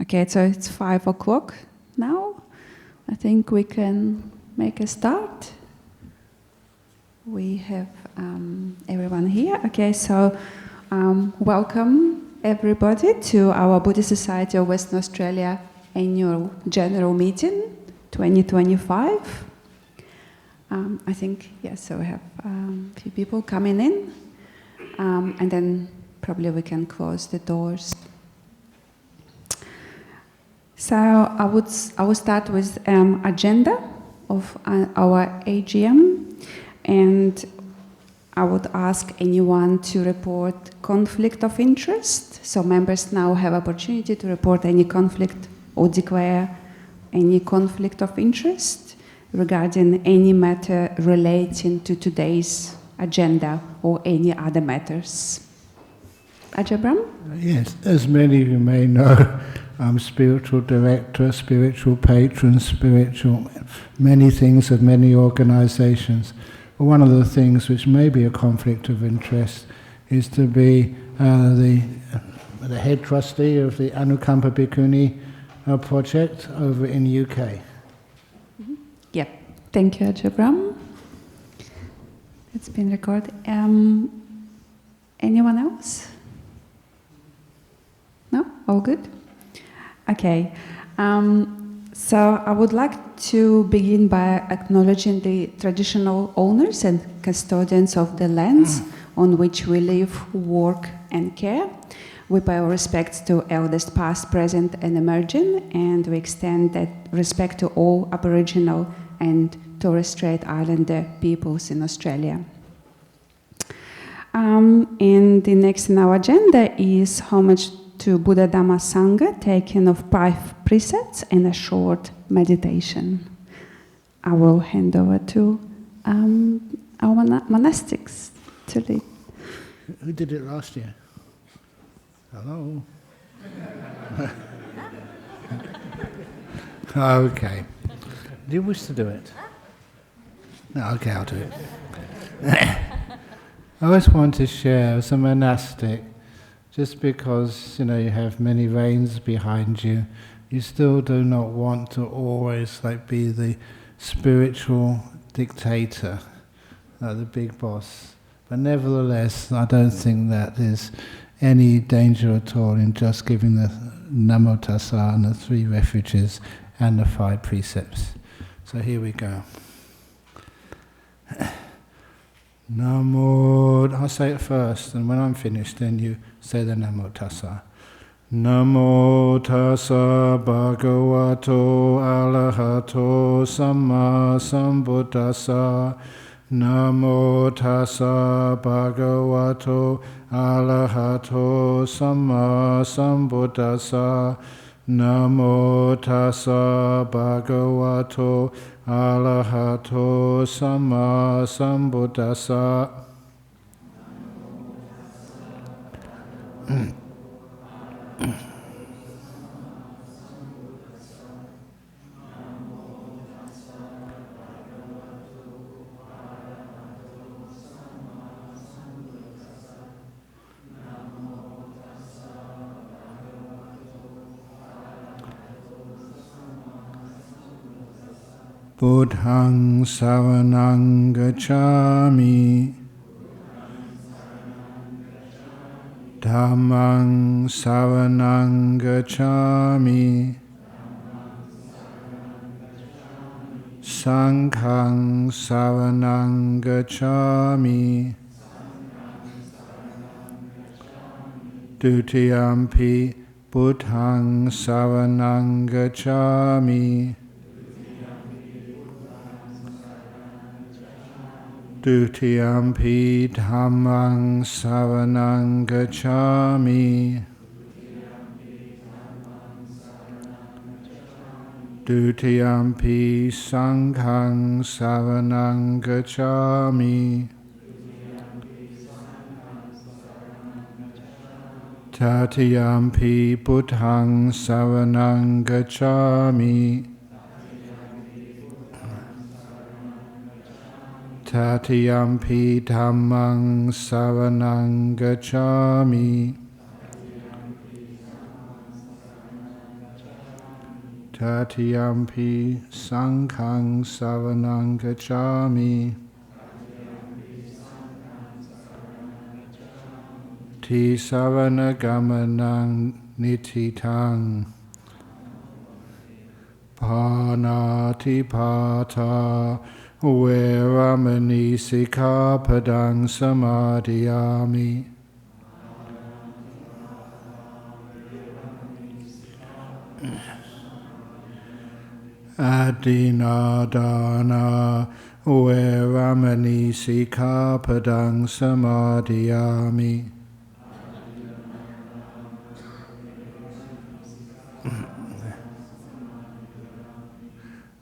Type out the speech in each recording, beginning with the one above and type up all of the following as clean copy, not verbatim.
Okay, so it's 5 o'clock now. I think we can make a start. We have everyone here. Okay, so welcome everybody to our Buddhist Society of Western Australia Annual General Meeting 2025. I think, yes, so we have a few people coming in, and then probably we can close the doors. So I will start with agenda of our AGM, and I would ask anyone to report conflict of interest. So members now have opportunity to report any conflict or declare any conflict of interest regarding any matter relating to today's agenda or any other matters. Ajabram? Yes, as many of you may know, I'm spiritual director, spiritual patron, many things of many organizations. One of the things which may be a conflict of interest is to be the head trustee of the Anukampa Bhikkhuni project over in the UK. Mm-hmm. Yeah, thank you, Ajabram. It's been recorded. Anyone else? No? All good? Okay. So I would like to begin by acknowledging the traditional owners and custodians of the lands on which we live, work and care. We pay our respects to elders past, present and emerging, and we extend that respect to all Aboriginal and Torres Strait Islander peoples in Australia. And the next in our agenda is homage to Buddha Dhamma Sangha, taking of 5 precepts and a short meditation. I will hand over to our monastics to lead. Who did it last year? Hello? Okay. Do you wish to do it? No, okay, I'll do it. I always want to share as a monastic, just because, you have many reins behind you, you still do not want to always be the spiritual dictator, the big boss. But nevertheless, I don't think that there's any danger at all in just giving the Namo Tassa and the 3 refuges and the 5 precepts. So here we go. Namo, I'll say it first, and when I'm finished, then you say the Namo Tassa. Namo Tassa Bhagavato Arahato Samma Sambuddhassa. Namo Tassa Bhagavato Arahato Samma Sambuddhassa. Namo Tassa Bhagavato Arahato Samma Sambuddhassa. Buddhaṃ saranang gacchāmi. Dhammāṃ saranang gacchāmi. Sanghaṃ saranang gacchāmi. Dutiyampi Buddhaṃ saranang gacchāmi. Dutiyampi Dhammāṃ saranang gacchāmi. Dutiyampi Sanghaṃ saranang gacchāmi. Tatiyampi Buddhaṃ saranang gacchāmi. Tatiyampi Dhammāṃ saranang gacchāmi. Tatiyampi Sanghang Saranang Gacchami. Ti Sarana Gamanang Nititang. Panati Pata Veramani Sikkhapadang Samadhiyami. Adinadana Veramani Sikkhapadang Samadhiyami.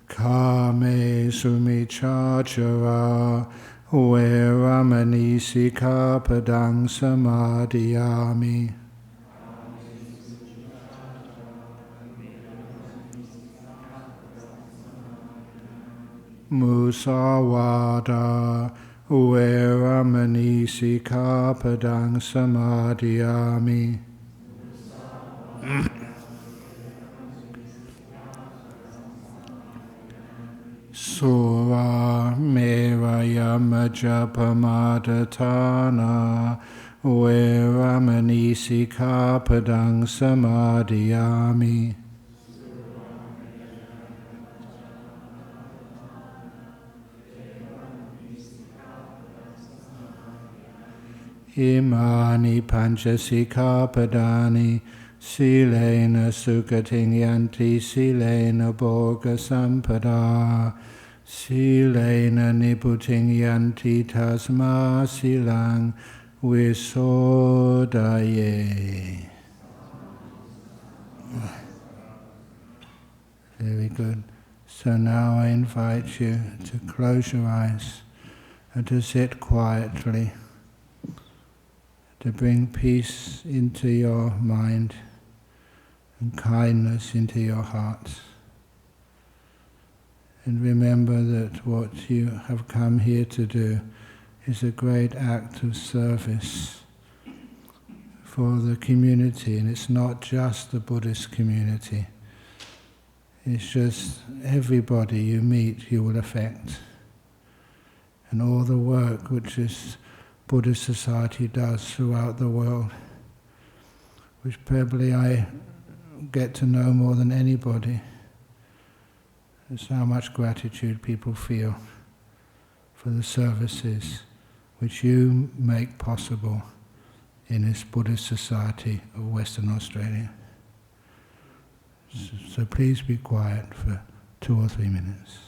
Kame Sumichachara Veramani Sikkhapadang Samadhiyami. Musawada Veramani Sikkhapadang Samadhiyami. Sura Meraya Majapamadatana Veramani Sikkhapadang Samadhiyami. Imani Panchasikhapadani Silena Sukating Yanti Silena Bhoga Sampada Silena Niputing Yanti Tasma Silang Visodaye. Very good. So now I invite you to close your eyes and to sit quietly, to bring peace into your mind and kindness into your heart. And remember that what you have come here to do is a great act of service for the community, and it's not just the Buddhist community. It's just everybody you meet you will affect. And all the work which is Buddhist Society does throughout the world, which probably I get to know more than anybody. It's how much gratitude people feel for the services which you make possible in this Buddhist Society of Western Australia. So please be quiet for 2 or 3 minutes.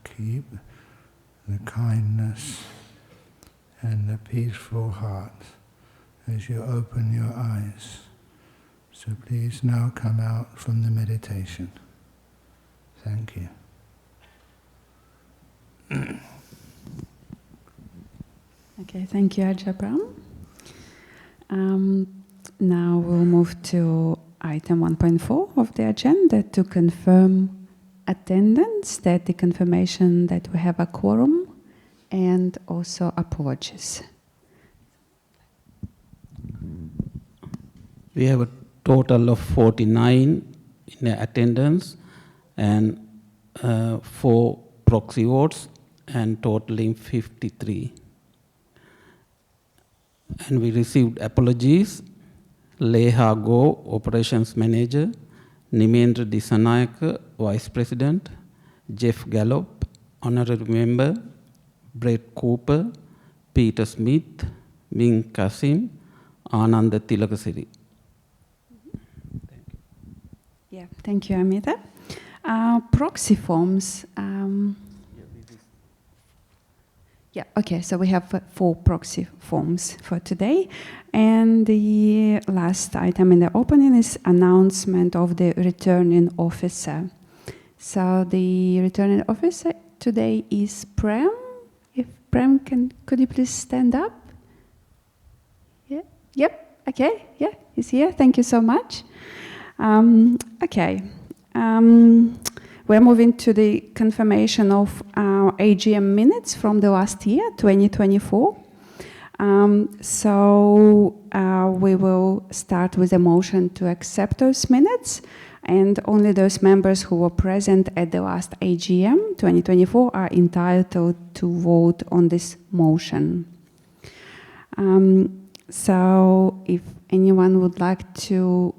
keep the kindness and the peaceful heart as you open your eyes. So please now come out from the meditation. Thank you. Okay, thank you, Ajahn Brahm. Now we'll move to item 1.4 of the agenda to confirm attendance, that the confirmation that we have a quorum, and also apologies. We have a total of 49 in attendance and 4 proxy votes, and totaling 53. And we received apologies. Leha Go, Operations Manager; Nimendra Disanayaka, Vice President; Jeff Gallop, Honorary Member; Brett Cooper; Peter Smith; Ming Kasim; Ananda Tilakasiri. Yeah, thank you, Amita. Proxy forms. Yeah, okay, so we have 4 proxy forms for today. And the last item in the opening is announcement of the returning officer. So the returning officer today is Prem. If Prem could you please stand up? Yeah, yep, okay, yeah, he's here. Thank you so much. Okay. We're moving to the confirmation of our AGM minutes from the last year, 2024. We will start with a motion to accept those minutes, and only those members who were present at the last AGM 2024 are entitled to vote on this motion. So if anyone would like to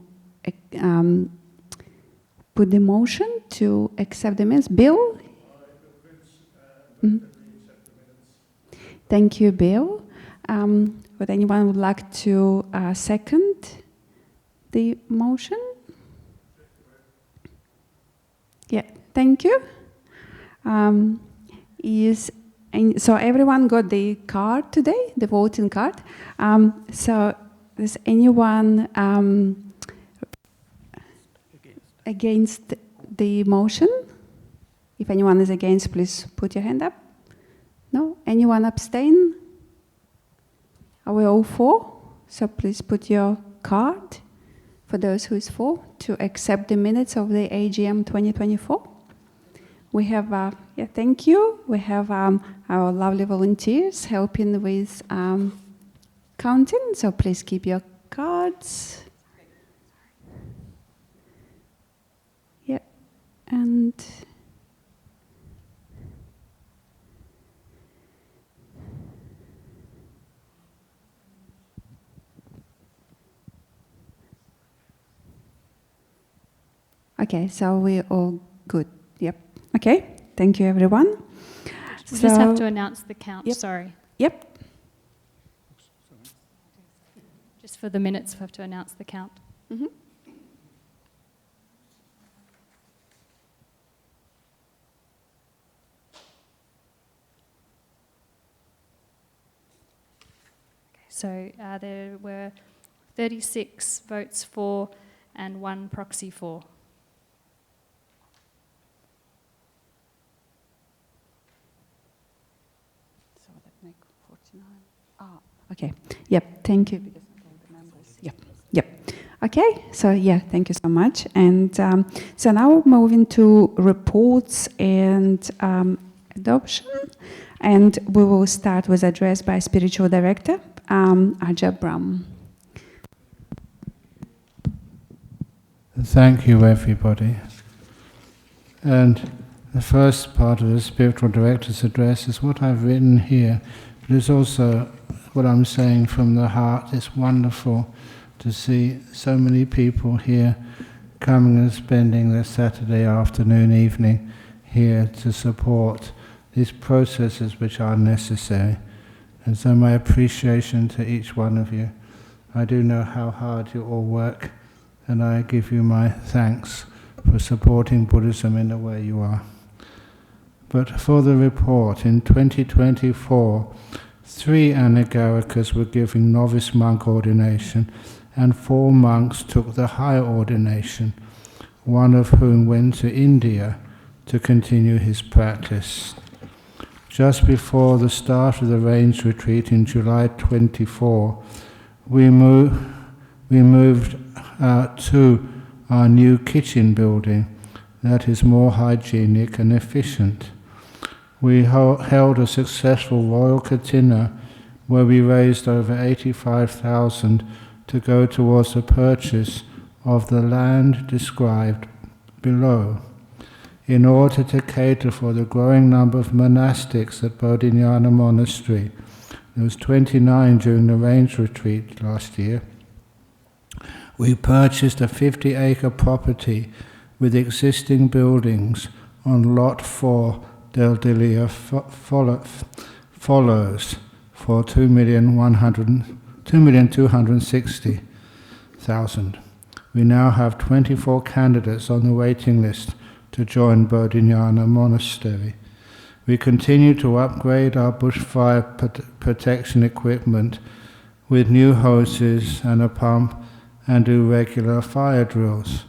put the motion to accept the minutes. Bill? Thank you, Bill. Would anyone would like to second the motion? Yeah, thank you. So everyone got the card today, the voting card. So does anyone against the motion? If anyone is against, please put your hand up. No? Anyone abstain? Are we all for? So please put your card for those who is for to accept the minutes of the AGM 2024. We have, yeah, thank you. We have our lovely volunteers helping with counting. So please keep your cards. And okay, so we're all good. Yep. Okay. Thank you, everyone. We just have to announce the count. Yep. Sorry. Yep. Just for the minutes, we have to announce the count. Mm-hmm. So there were 36 votes for and 1 proxy for. So that make 49. Okay. Yep. Thank you. Yep. Yep. Okay. So yeah, thank you so much. And so now moving to reports and adoption, and we will start with address by Spiritual Director Ajahn Brahm. Thank you, everybody. And the first part of the Spiritual Director's address is what I've written here, but it's also what I'm saying from the heart. It's wonderful to see so many people here coming and spending their Saturday afternoon, evening here to support these processes which are necessary. And so my appreciation to each one of you. I do know how hard you all work, and I give you my thanks for supporting Buddhism in the way you are. but for the report, in 2024, 3 Anagarikas were given novice monk ordination, and 4 monks took the higher ordination, one of whom went to India to continue his practice. Just before the start of the range retreat in July 24, we moved to our new kitchen building that is more hygienic and efficient. We held a successful royal katina where we raised over 85,000 to go towards the purchase of the land described below, in order to cater for the growing number of monastics at Bodhinyana Monastery. There was 29 during the range retreat last year. We purchased a 50-acre property with existing buildings on Lot 4 Del Dilia follows for 2,260,000. We now have 24 candidates on the waiting list to join Bodhinyana Monastery. We continue to upgrade our bushfire protection equipment with new hoses and a pump and do regular fire drills.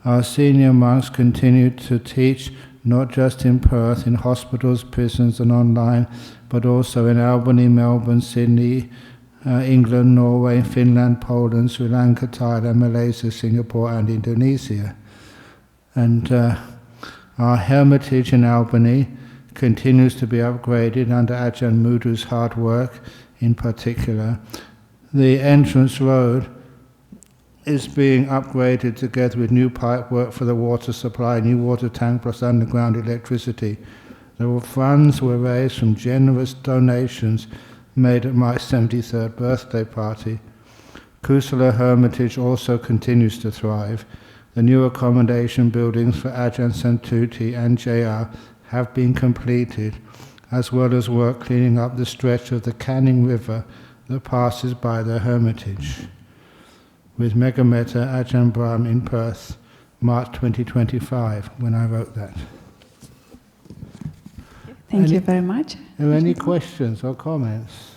Our senior monks continue to teach not just in Perth, in hospitals, prisons and online, but also in Albany, Melbourne, Sydney, England, Norway, Finland, Poland, Sri Lanka, Thailand, Malaysia, Singapore and Indonesia. And our hermitage in Albany continues to be upgraded under Ajahn Mudu's hard work in particular. The entrance road is being upgraded together with new pipe work for the water supply, new water tank plus underground electricity. The funds were raised from generous donations made at my 73rd birthday party. Kusala Hermitage also continues to thrive. The new accommodation buildings for Ajahn Santuti and JR have been completed, as well as work cleaning up the stretch of the Canning River that passes by the hermitage. With Megametta Ajahn Brahm in Perth, March 2025, when I wrote that. Thank you very much. Are there any questions or comments?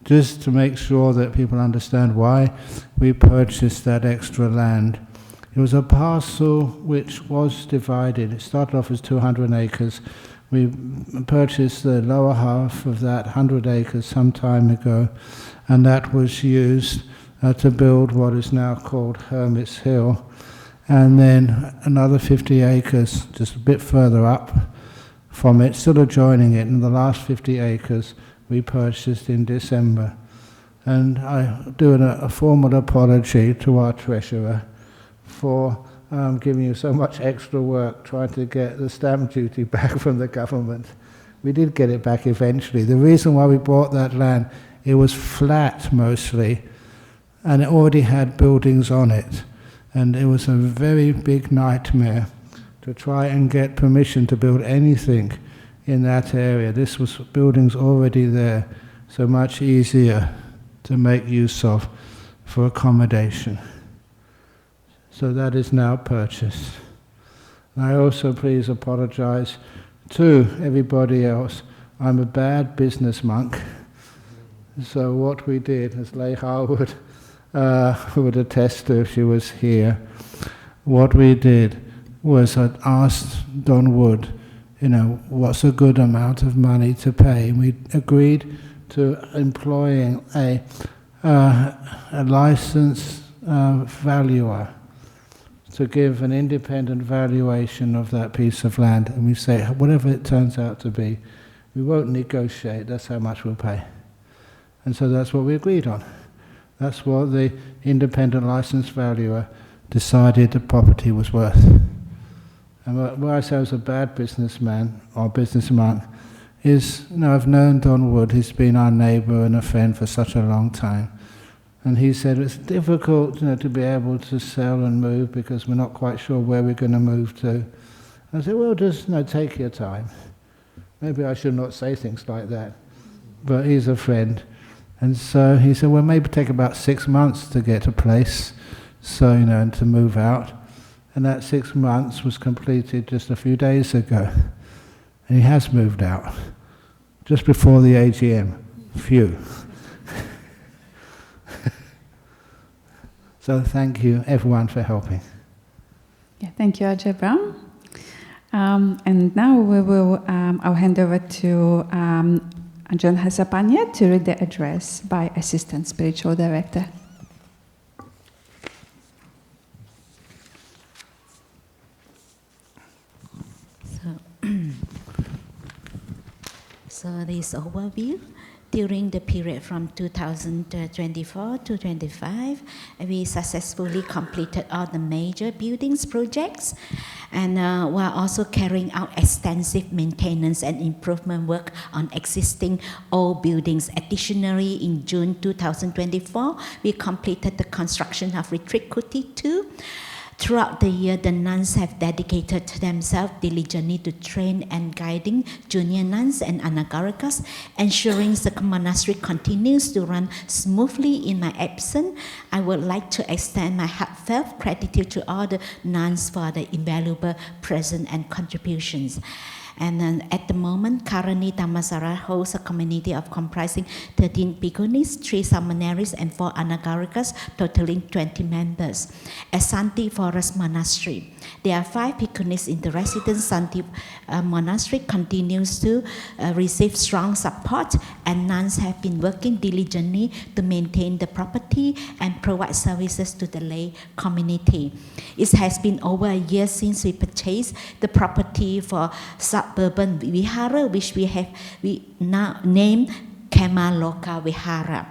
Just to make sure that people understand why we purchased that extra land. It was a parcel which was divided. It started off as 200 acres. We purchased the lower half of that 100 acres some time ago, and that was used to build what is now called Hermit's Hill. And then another 50 acres just a bit further up from it, still adjoining it, and the last 50 acres we purchased in December. And I do a formal apology to our treasurer for giving you so much extra work trying to get the stamp duty back from the government. We did get it back eventually. The reason why we bought that land, it was flat mostly, and it already had buildings on it. And it was a very big nightmare to try and get permission to build anything in that area. This was buildings already there, so much easier to make use of for accommodation. So that is now purchased. And I also please apologize to everybody else. I'm a bad business monk. So what we did, as Lei Harwood would attest to if she was here, what we did was I asked Don Wood, what's a good amount of money to pay? And we agreed to employing a licensed valuer to give an independent valuation of that piece of land. And we say, whatever it turns out to be, we won't negotiate, that's how much we'll pay. And so that's what we agreed on. That's what the independent licensed valuer decided the property was worth. And where I say I was a bad businessman or businessman is, I've known Don Wood, he's been our neighbour and a friend for such a long time. And he said it's difficult to be able to sell and move because we're not quite sure where we're going to move to. I said, well, just take your time. Maybe I should not say things like that. But he's a friend. And so he said, well, maybe take about 6 months to get a place, so, and to move out. and that 6 months was completed just a few days ago. And he has moved out, just before the AGM. Phew. So thank you everyone for helping. Yeah, thank you, Ajay Brown. And now I'll hand over to Ajahn Hasapanya to read the address by Assistant Spiritual Director. So this overview. During the period from 2024 to 25, we successfully completed all the major buildings projects, and we're also carrying out extensive maintenance and improvement work on existing old buildings. Additionally, in June 2024, we completed the construction of Retreat Kuti 2. Throughout the year, the nuns have dedicated themselves diligently to train and guiding junior nuns and anagarikas, ensuring the monastery continues to run smoothly in my absence. I would like to extend my heartfelt gratitude to all the nuns for the invaluable presence and contributions. And then at the moment, currently Dhammasara holds a community of comprising 13 bhikkhunis, 3 samaneris, and 4 anagarikas, totaling 20 members. At Santi Forest Monastery, there are 5 bhikkhunis in the resident Santi Monastery, continues to receive strong support, and nuns have been working diligently to maintain the property and provide services to the lay community. It has been over a year since we purchased the property for suburban Vihara, which we now named Dhammaloka Vihara.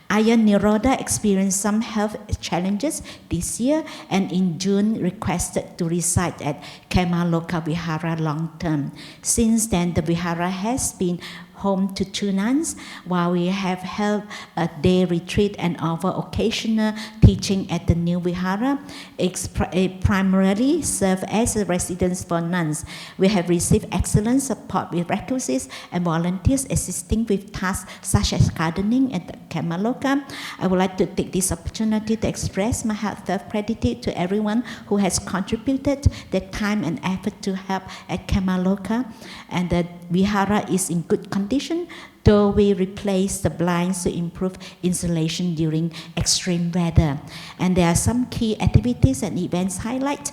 Ayya Nirodha experienced some health challenges this year, and in June requested to reside at Dhammaloka Vihara long term. Since then, the Vihara has been home to 2 nuns, while we have held a day retreat and offer occasional teaching at the new Vihara. It primarily serves as a residence for nuns. We have received excellent support with requisites and volunteers assisting with tasks such as gardening at Dhammaloka. I would like to take this opportunity to express my heartfelt gratitude to everyone who has contributed their time and effort to help at Dhammaloka, and the Vihara is in good condition, though we replace the blinds to improve insulation during extreme weather. And there are some key activities and events highlight.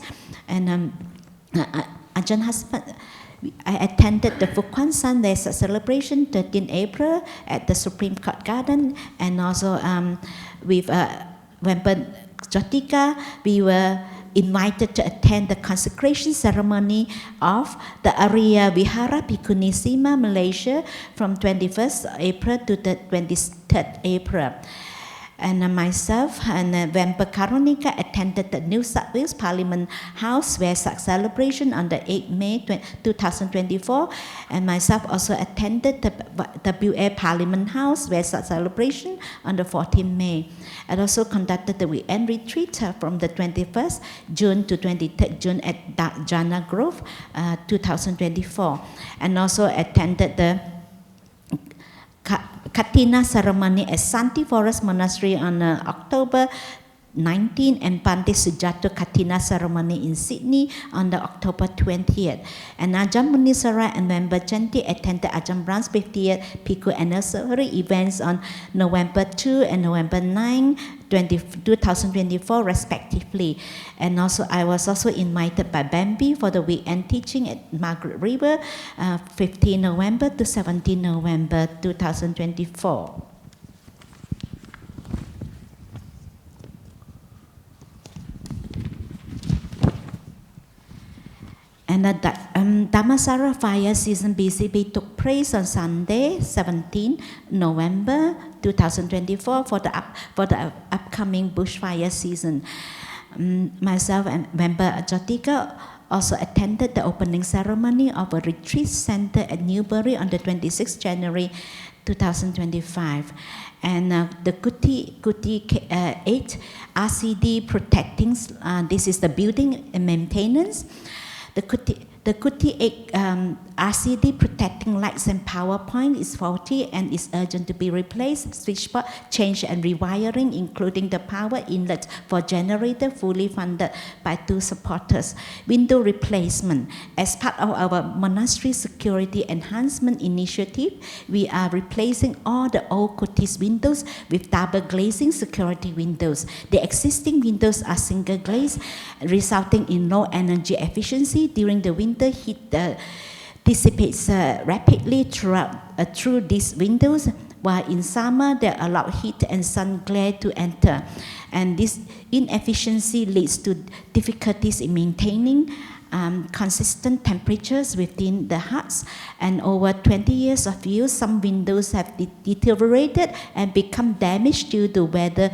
And Ajahn Hasapanya, I attended the Fukwan Sunday celebration 13 April at the Supreme Court Garden, and also with Wempa Jotika, we were invited to attend the consecration ceremony of the Arya Vihara Bhikkhunisima, Malaysia, from 21st April to the 23rd April. And myself and Wempa Karunika attended the New South Wales Parliament House Vesak celebration on the 8th May 2024, and myself also attended the WA Parliament House Vesak celebration on the 14th May. I also conducted the weekend retreat from the 21st June to 23rd June at Jana Grove 2024, and also attended the Katina ceremony at Santi Forest Monastery on October 19, and Pante Sujato Katina ceremony in Sydney on the October 20th. And Ajahn Munisara and Wempa Chanti attended Ajahn Brown's 50th Bhikkhu anniversary events on November 2 and November 9, 2024 respectively. And also I was also invited by Bambi for the weekend teaching at Margaret River 15 November to 17 November 2024. And the Dhammasara fire season BCB took place on Sunday, 17 November 2024 for the upcoming bushfire season. Myself and Wempa Jotika also attended the opening ceremony of a retreat center at Newbury on the 26th January 2025. And the Kuti 8 RCD protecting, this is the building and maintenance. The The Kuti 8 RCD protecting lights and power point is faulty and is urgent to be replaced. Switchboard change and rewiring, including the power inlet for generator, fully funded by 2 supporters. Window replacement. As part of our monastery security enhancement initiative, we are replacing all the old Kuti's windows with double glazing security windows. The existing windows are single glaze, resulting in low energy efficiency. During the winter, heat dissipates rapidly through these windows, while in summer they allow heat and sun glare to enter. And this inefficiency leads to difficulties in maintaining consistent temperatures within the huts. And over 20 years of use, some windows have deteriorated and become damaged due to weather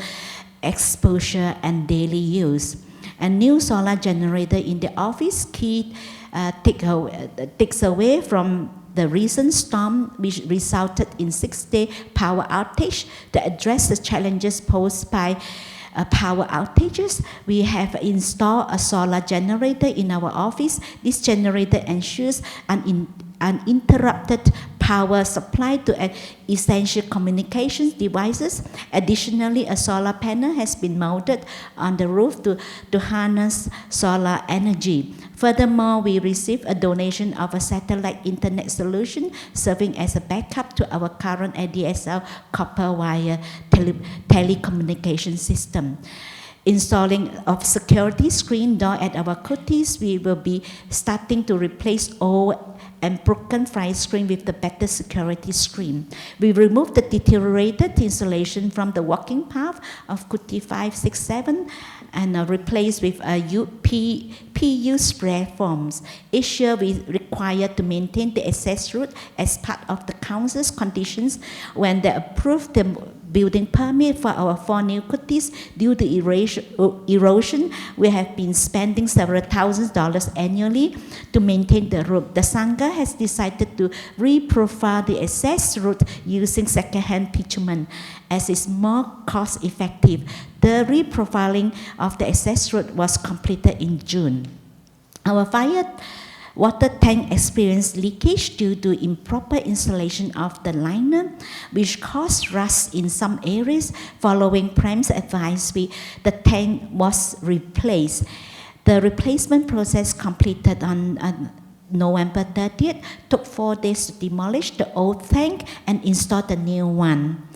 exposure and daily use. A new solar generator in the office takes away from the recent storm, which resulted in 6-day power outage. To address the challenges posed by power outages, we have installed a solar generator in our office. This generator ensures uninterrupted power supply to essential communications devices. Additionally, a solar panel has been mounted on the roof to harness solar energy. Furthermore, we received a donation of a satellite internet solution serving as a backup to our current ADSL copper wire telecommunication system. Installing of security screen door at our kutis, we will be starting to replace old and broken fire screen with the better security screen. We removed the deteriorated insulation from the walking path of Kuti 5, 6, 7 and replaced with PU spray foams. Each year we require to maintain the access route as part of the council's conditions when they approve the building permit for our 4 new kutis. Due to erosion, we have been spending several $1,000s annually to maintain the roof. The Sangha has decided to reprofile the access route using second-hand bitumen as it's more cost-effective. The reprofiling of the access route was completed in June. Our water tank experienced leakage due to improper installation of the liner, which caused rust in some areas. Following Prem's advice, the tank was replaced. The replacement process completed on November 30th took 4 days to demolish the old tank and install the new one.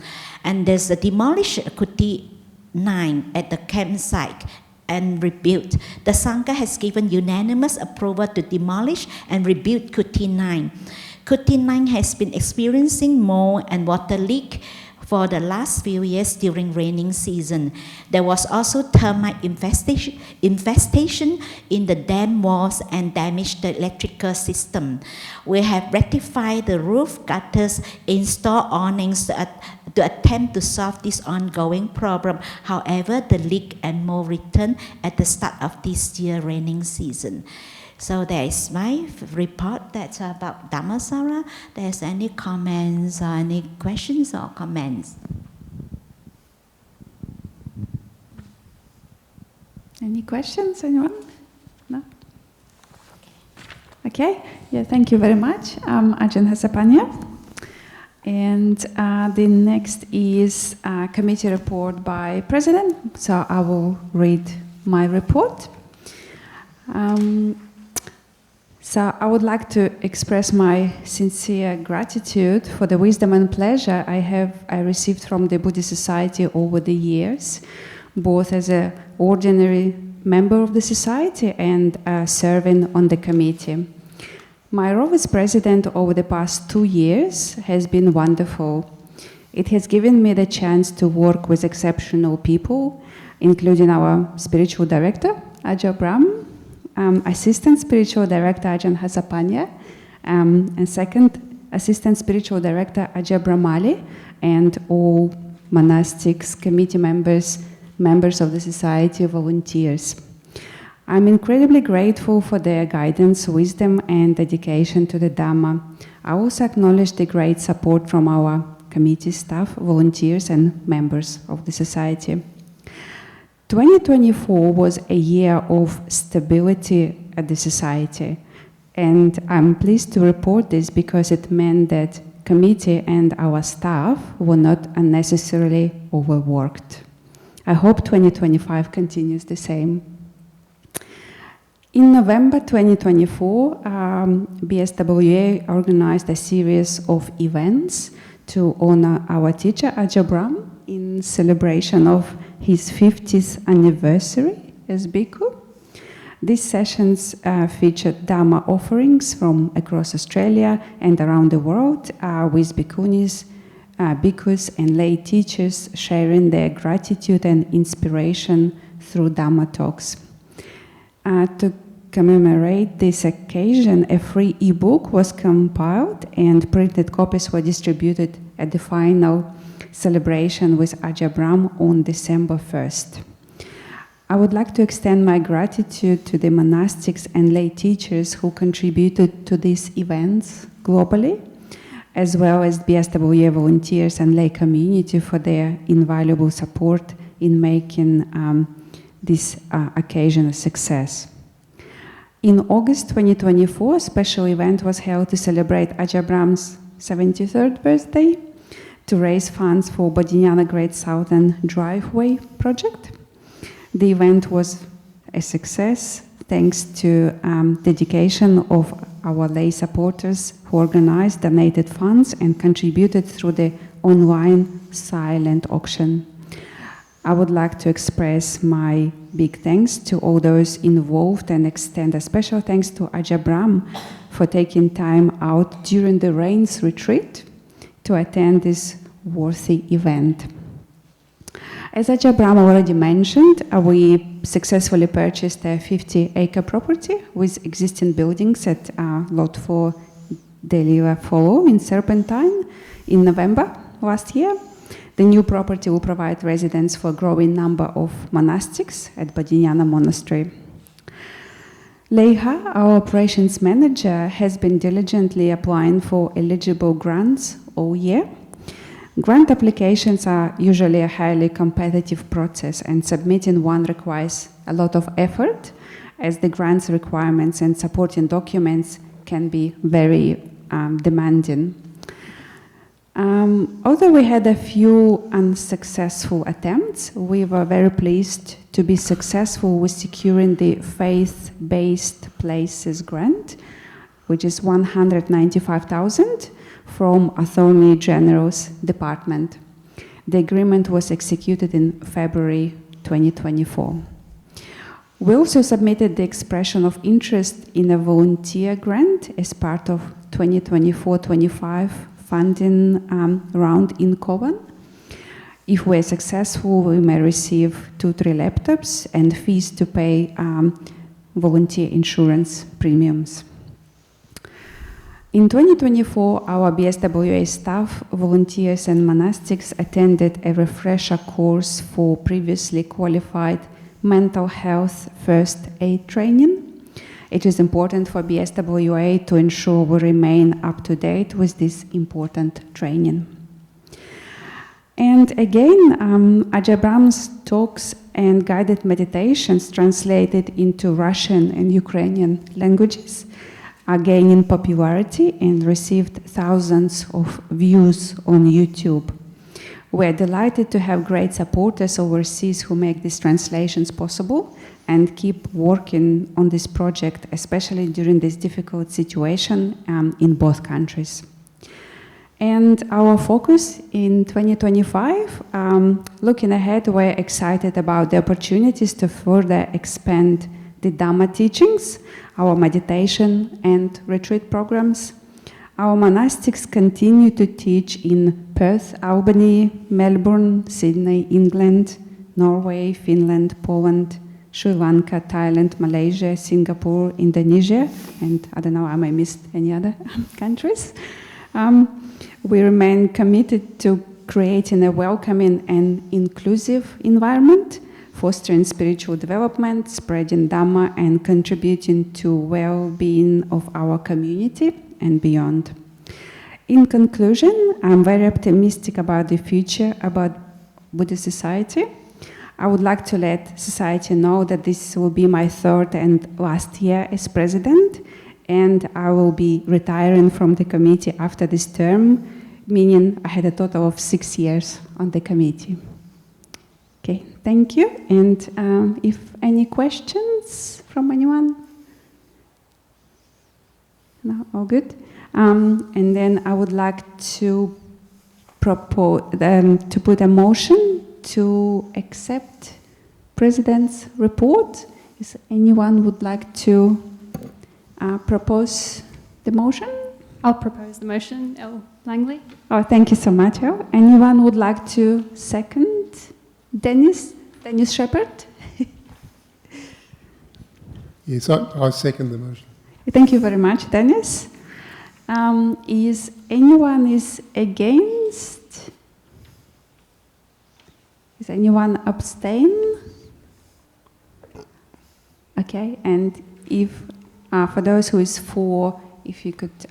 And there's a demolished Kuti 9 at the campsite and rebuilt. The Sangha has given unanimous approval to demolish and rebuild Kuti 9. Kuti 9 has been experiencing mold and water leak for the last few years during raining season. There was also termite infestation in the dam walls and damaged the electrical system. We have rectified the roof gutters, installed awnings to attempt to solve this ongoing problem. However, the leak and mold returned at the start of this year's raining season. So that is my report. That's about Dhammasara. There's any comments or any questions or comments? Any questions, anyone? No? Okay, yeah, thank you very much, Ajahn Hasapanya. And the next is a committee report by President. So I will read my report. So I would like to express my sincere gratitude for the wisdom and pleasure I received from the Buddhist Society over the years, both as an ordinary member of the society and serving on the committee. My role as president over the past 2 years has been wonderful. It has given me the chance to work with exceptional people, including our spiritual director, Ajahn Brahm, Assistant Spiritual Director Ajahn Hasapanya, and second Assistant Spiritual Director Ajahn Brahmali, and all monastics, committee members of the society, volunteers. I'm incredibly grateful for their guidance, wisdom, and dedication to the Dhamma. I also acknowledge the great support from our committee staff, volunteers, and members of the society. 2024 was a year of stability at the society. And I'm pleased to report this because it meant that committee and our staff were not unnecessarily overworked. I hope 2025 continues the same. In November 2024, BSWA organized a series of events to honor our teacher Ajabram in celebration of his 50th anniversary as Bhikkhu. These sessions featured Dharma offerings from across Australia and around the world with bhikkhunis, bhikkhus and lay teachers sharing their gratitude and inspiration through Dharma talks. To commemorate this occasion, a free ebook was compiled and printed copies were distributed at the final celebration with Ajabram on December 1st. I would like to extend my gratitude to the monastics and lay teachers who contributed to these events globally, as well as BSWA volunteers and lay community for their invaluable support in making this occasion a success. In August 2024, a special event was held to celebrate Ajabram's 73rd birthday to raise funds for Bodhinyana Great Southern Driveway project. The event was a success thanks to dedication of our lay supporters who organized, donated funds and contributed through the online silent auction. I would like to express my big thanks to all those involved and extend a special thanks to Ajabram for taking time out during the Rains retreat to attend this worthy event. As Ajabram already mentioned, we successfully purchased a 50-acre property with existing buildings at Lot 4 Delira Follow in Serpentine in November last year. The new property will provide residence for a growing number of monastics at Bodhinyana Monastery. Leiha, our operations manager, has been diligently applying for eligible grants all year. Grant applications are usually a highly competitive process, and submitting one requires a lot of effort, as the grant's requirements and supporting documents can be very demanding. Although we had a few unsuccessful attempts, we were very pleased to be successful with securing the Faith-Based Places grant, which is $195,000 from Attorney General's Department. The agreement was executed in February 2024. We also submitted the expression of interest in a volunteer grant as part of 2024-25 funding round in Cowan. If we're successful, we may receive 2-3 laptops and fees to pay volunteer insurance premiums. In 2024, our BSWA staff, volunteers and monastics attended a refresher course for previously qualified mental health first aid training. It is important for BSWA to ensure we remain up to date with this important training. And again, Ajabram's talks and guided meditations translated into Russian and Ukrainian languages are gaining popularity and received thousands of views on YouTube. We're delighted to have great supporters overseas who make these translations possible and keep working on this project, especially during this difficult situation in both countries. And our focus in 2025, looking ahead, we're excited about the opportunities to further expand the Dhamma teachings, our meditation and retreat programs. Our monastics continue to teach in Perth, Albany, Melbourne, Sydney, England, Norway, Finland, Poland, Sri Lanka, Thailand, Malaysia, Singapore, Indonesia, and I don't know, I may miss any other countries. We remain committed to creating a welcoming and inclusive environment, fostering spiritual development, spreading Dhamma, and contributing to well-being of our community and beyond. In conclusion, I'm very optimistic about the future, about Buddhist Society. I would like to let society know that this will be my third and last year as president, and I will be retiring from the committee after this term, meaning I had a total of 6 years on the committee. Okay, thank you. And if any questions from anyone? No, all good. And then I would like to propose to put a motion to accept President's report. Is anyone would like to propose the motion? I'll propose the motion, Elle Langley. Oh, thank you so much, Elle. Anyone would like to second? Dennis Shepherd? Yes, I second the motion. Thank you very much, Dennis. Is anyone against? Is anyone abstain? Okay, and if for those who is for, if you could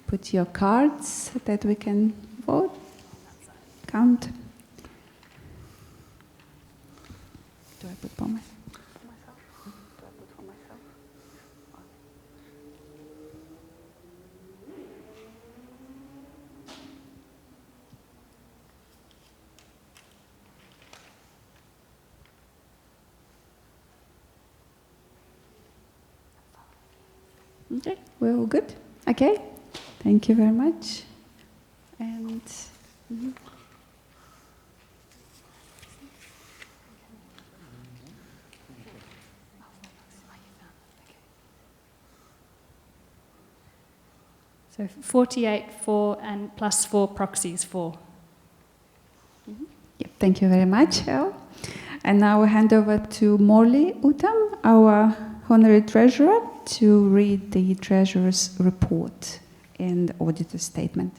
put your cards so that we can vote, count. Do I put for myself? Do I put for myself? Okay, we're all good. Okay, thank you very much. And So 48 for and plus 4 proxies for. yeah, thank you very much, Elle. And now I hand over to Morley Uttam, our Honorary Treasurer, to read the Treasurer's report and auditor's statement.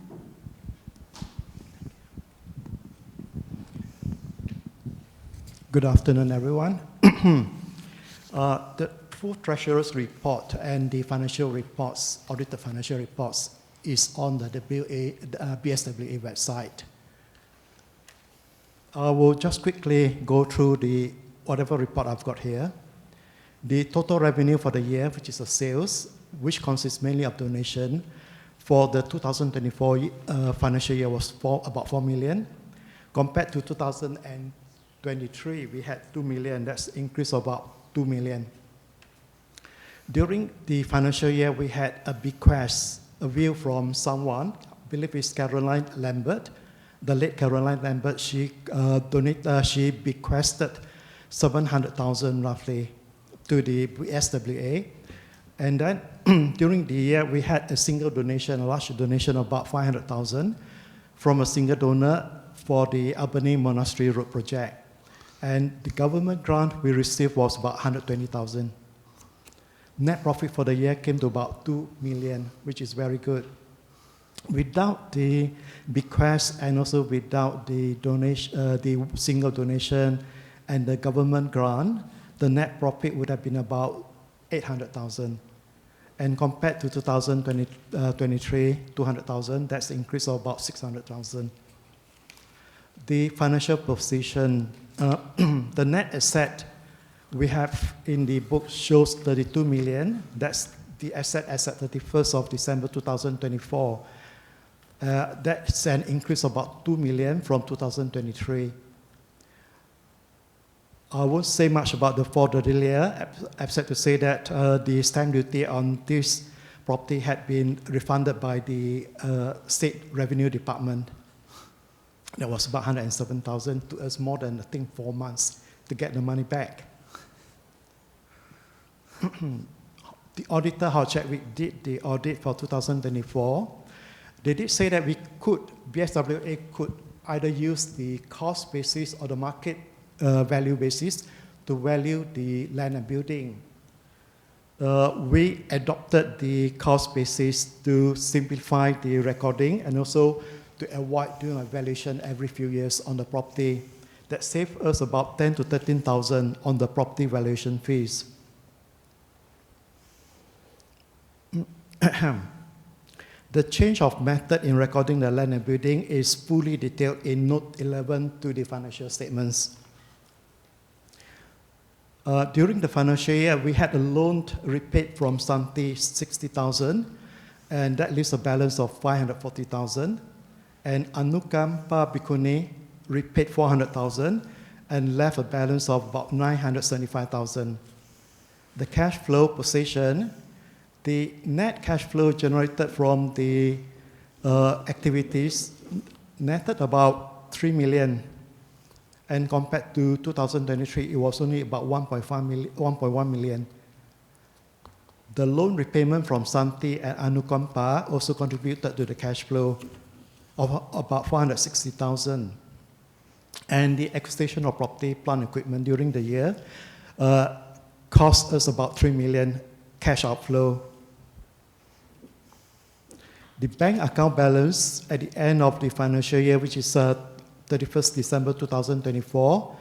Good afternoon, everyone. The full Treasurer's report and the financial reports, audited financial reports, is on the BSWA website. I will just quickly go through whatever report I've got here. The total revenue for the year, which is the sales, which consists mainly of donation, for the 2024 financial year was about 4 million. Compared to 2023, we had 2 million. That's an increase of about 2 million. During the financial year, we had a bequest, a will from someone, I believe it's Caroline Lambert. The late Caroline Lambert, she bequested 700,000 roughly to the BSWA. And then during the year, we had a single donation, a large donation of about 500,000 from a single donor for the Albany Monastery Road project. And the government grant we received was about 120,000. Net profit for the year came to about 2 million, which is very good. Without the bequest and also without the donation, the single donation and the government grant, the net profit would have been about 800,000. And compared to 2023, 200,000, that's an increase of about 600,000. The financial position, the net asset we have in the book shows 32 million. That's the asset as at 31st of December 2024. That's an increase of about 2 million from 2023. I won't say much about the for the year, except to say that the stamp duty on this property had been refunded by the State Revenue Department. That was about 107,000, to us more than, I think, 4 months to get the money back. The auditor, we did the audit for 2024. They did say that BSWA could either use the cost basis or the market value basis to value the land and building. We adopted the cost basis to simplify the recording and also to avoid doing a valuation every few years on the property. That saved us about 10 to 13,000 on the property valuation fees. The change of method in recording the land and building is fully detailed in Note 11 to the financial statements. During the financial year, we had a loan repaid from Santi 60,000, and that leaves a balance of 540,000. And Anukampa Bikuni repaid 400,000 and left a balance of about 975,000. The cash flow position, the net cash flow generated from the activities netted about 3 million. And compared to 2023, it was only about 1.1 million. The loan repayment from Santi and Anukampa also contributed to the cash flow of about 460,000. And the acquisition of property, plant, equipment during the year cost us about 3 million cash outflow. The bank account balance at the end of the financial year, which is 31st December 2024,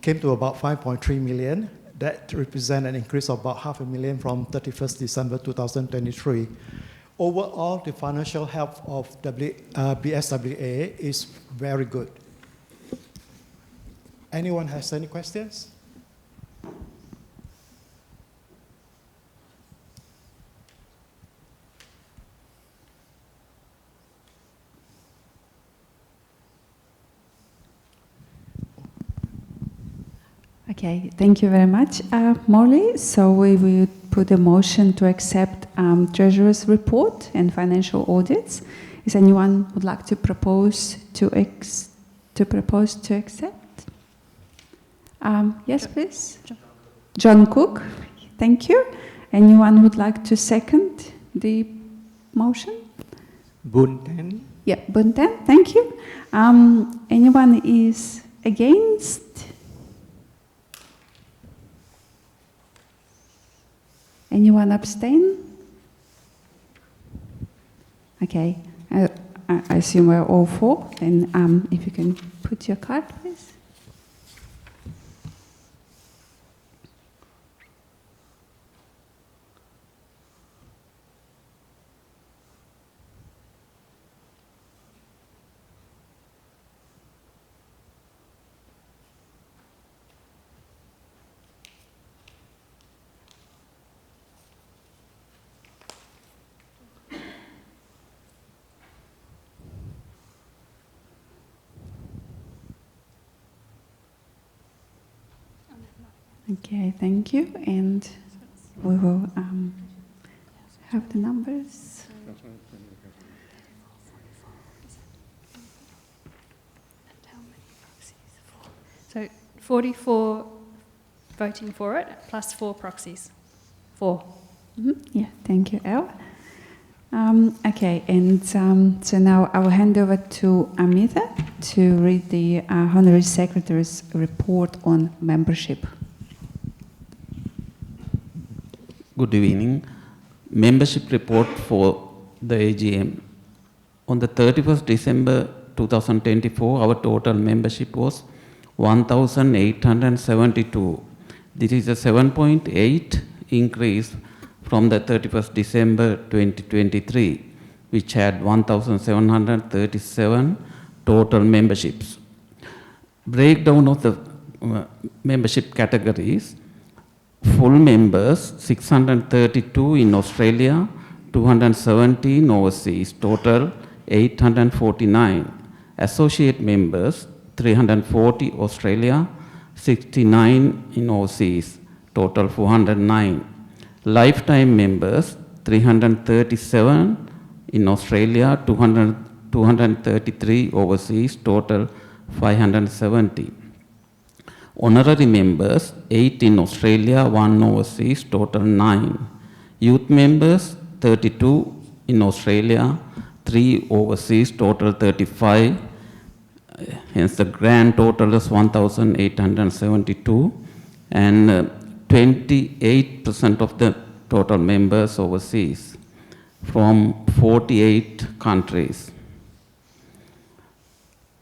came to about 5.3 million. That represents an increase of about $500,000 from 31st December 2023. Overall, the financial health of BSWA is very good. Anyone has any questions? Okay, thank you very much, Molly. So we will put a motion to accept Treasurer's report and financial audits. Is anyone would like to propose to accept? Yes, please. John Cook. Thank you. Anyone would like to second the motion? Bunten. Yeah, Bunten. Thank you. Anyone is against? Anyone abstain? Okay, I assume we're all for. And if you can put your card, please. Okay, thank you. And we will have the numbers. So 44 voting for it, plus 4 proxies. 4. Yeah, thank you, Elle. Okay, and so now I will hand over to Amita to read the Honorary Secretary's report on membership. Good evening. Membership report for the AGM. On the 31st December 2024, our total membership was 1,872. This is a 7.8 increase from the 31st December 2023, which had 1,737 total memberships. Breakdown of the membership categories. Full members, 632 in Australia, 217 overseas, total 849. Associate members, 340 Australia, 69 in overseas, total 409. Lifetime members, 337 in Australia, 233 overseas, total 570. Honorary members, 8 in Australia, 1 overseas, total 9. Youth members, 32 in Australia, 3 overseas, total 35. Hence the grand total is 1,872. And 28% of the total members overseas from 48 countries.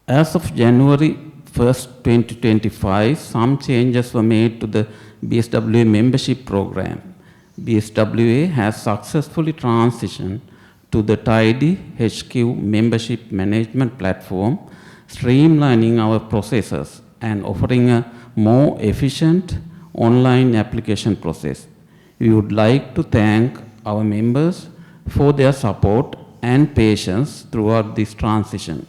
As of January 1st, 2025, some changes were made to the BSWA membership program. BSWA has successfully transitioned to the Tidy HQ membership management platform, streamlining our processes and offering a more efficient online application process. We would like to thank our members for their support and patience throughout this transition.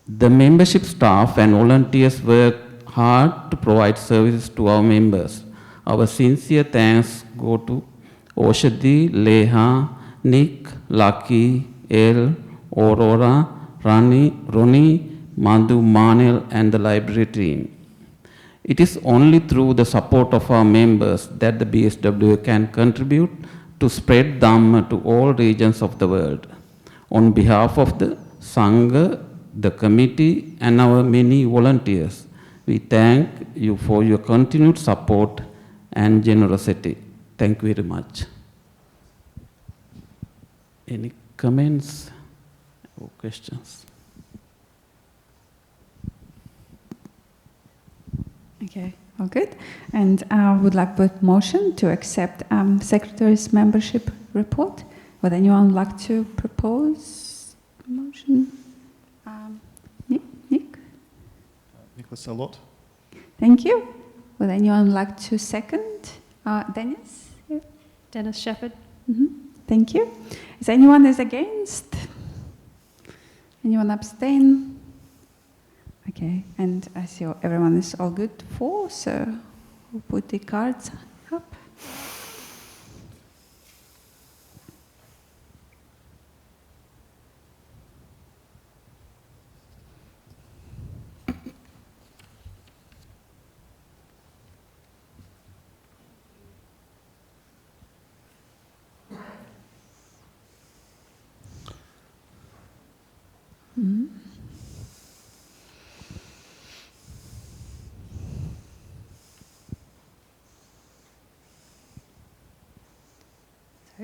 The membership staff and volunteers work hard to provide services to our members. Our sincere thanks go to Oshadi, Leha, Nick, Lucky, El, Aurora, Ronnie, Madhu, Manil, and the library team. It is only through the support of our members that the BSWA can contribute to spread Dhamma to all regions of the world. On behalf of the Sangha, the committee, and our many volunteers, we thank you for your continued support and generosity. Thank you very much. Any comments or questions? Okay, all good. And I would like to motion to accept Secretary's membership report. Would anyone like to propose a motion? Nick? Nicholas, a lot. Thank you. Would anyone like to second? Dennis? Yeah. Dennis Shepherd. Thank you. Is anyone against? Anyone abstain? Okay, and I see everyone is all good for, so we'll put the cards up. Mm-hmm.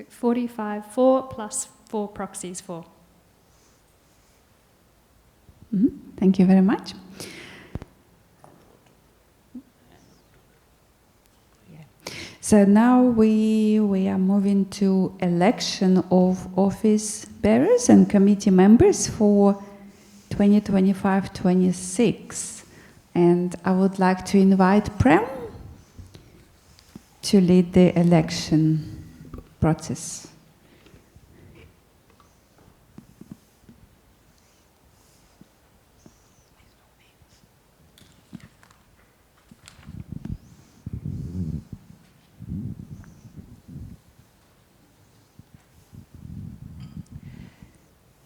45 for plus 4 proxies for. Thank you very much. So now we are moving to election of office bearers and committee members for 2025-26. And I would like to invite Prem to lead the election process.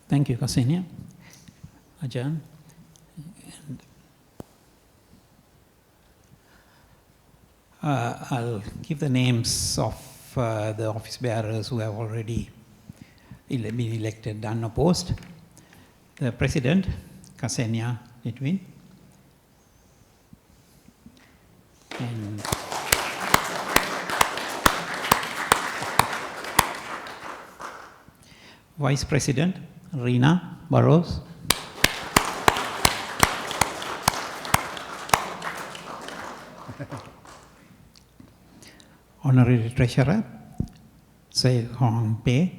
Thank you, Ksenia. Ajahn. I'll give the names of the office bearers who have already been elected unopposed. The President, Ksenia Nitwin. And Vice President, Rina Burrows. Honorary Treasurer, Say Hong Pei.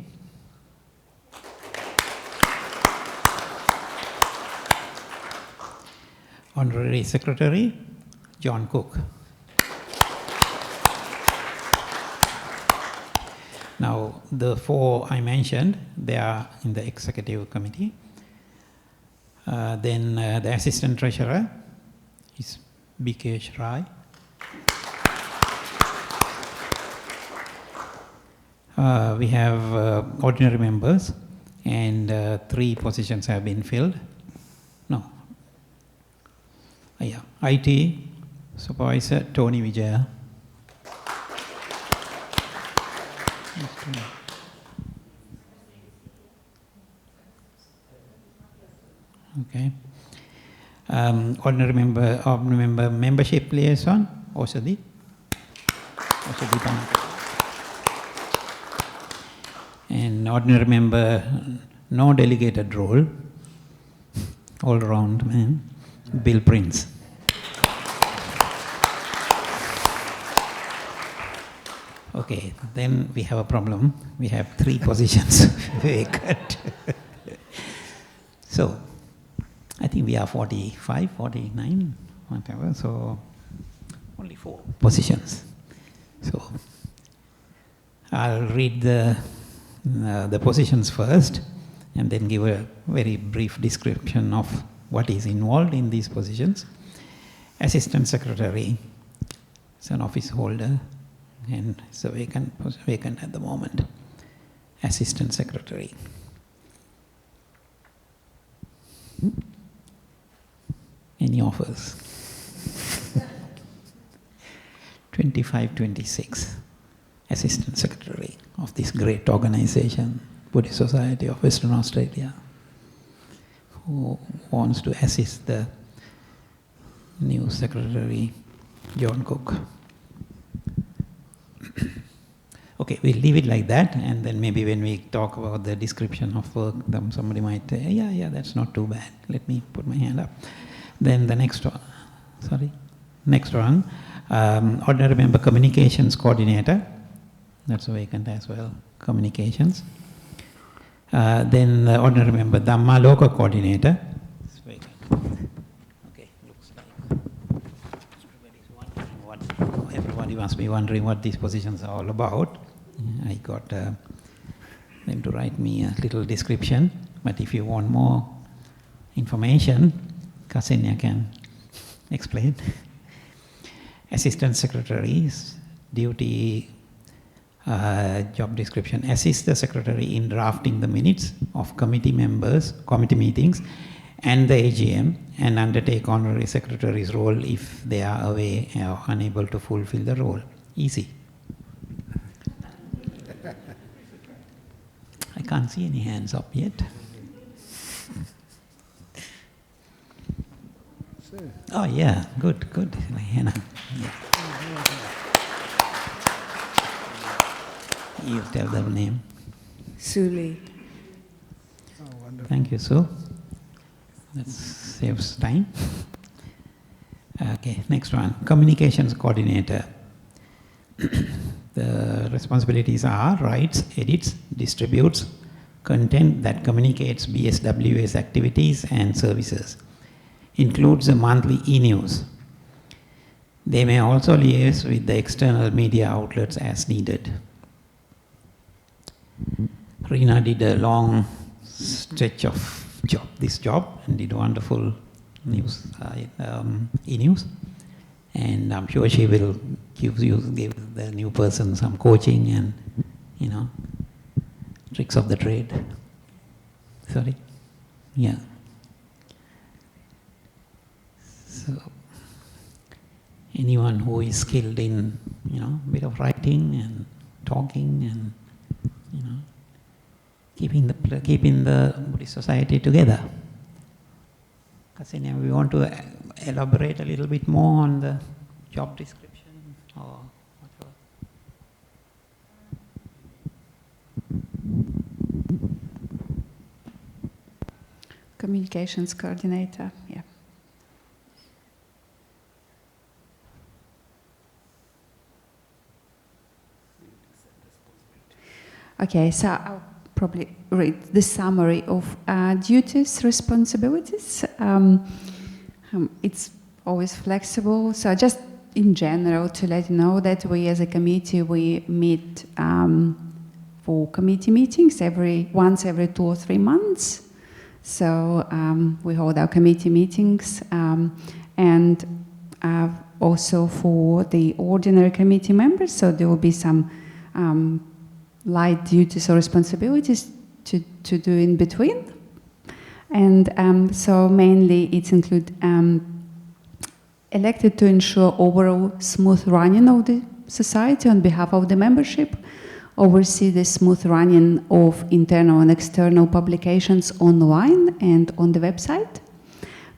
Honorary Secretary, John Cook. Now, the 4 I mentioned, they are in the Executive Committee. Then the Assistant Treasurer is Bikesh Rai. We have ordinary members, and 3 positions have been filled. No. Yeah. IT Supervisor Tony Vijaya. Okay. Ordinary member membership liaison, Osadi. And ordinary member, no delegated role, all round man, Bill Prince. Okay, then we have a problem. We have 3 positions vacant. So, I think we are 45, 49, whatever, so only 4 positions. So I'll read the positions first and then give a very brief description of what is involved in these positions. Assistant Secretary is an office holder and it's a vacant at the moment. Assistant Secretary. Any offers? 25-26. Assistant Secretary of this great organization, Buddhist Society of Western Australia, who wants to assist the new Secretary, John Cook. Okay, we'll leave it like that, and then maybe when we talk about the description of work, then somebody might say, yeah, that's not too bad. Let me put my hand up. Then the next one, Ordinary Member Communications Coordinator. That's vacant as well, Communications. Then the Ordinary Member Dhammaloka Coordinator. It's vacant. Okay, looks like everybody must be wondering what these positions are all about. I got them to write me a little description, but if you want more information, Ksenia can explain. Assistant Secretary's duty, job description: assist the Secretary in drafting the minutes of committee meetings and the AGM, and undertake honorary Secretary's role if they are away or unable to fulfill the role. Easy. I can't see any hands up yet. Oh yeah, good. Hannah. Yeah. You tell the name. Suli. Thank you, Sue. That saves time. Okay, next one. Communications Coordinator. The responsibilities are: writes, edits, distributes content that communicates BSWA's activities and services. Includes the monthly e-news. They may also liaise with the external media outlets as needed. Rina did a long stretch of this job and did wonderful news, e-news. And I'm sure she will give the new person some coaching and, tricks of the trade. Sorry? Yeah. So, anyone who is skilled in, a bit of writing and talking and, keeping the Buddhist Society together. Ksenia, we want to elaborate a little bit more on the job description or whatever. Communications Coordinator, yeah. Okay, so I'll probably read the summary of duties, responsibilities. It's always flexible. So just in general, to let you know that we as a committee, we meet for committee meetings once every 2 or 3 months. So we hold our committee meetings and also for the ordinary committee members. So there will be some light duties or responsibilities to do in between. And so mainly it's include elected to ensure overall smooth running of the society on behalf of the membership, oversee the smooth running of internal and external publications online and on the website,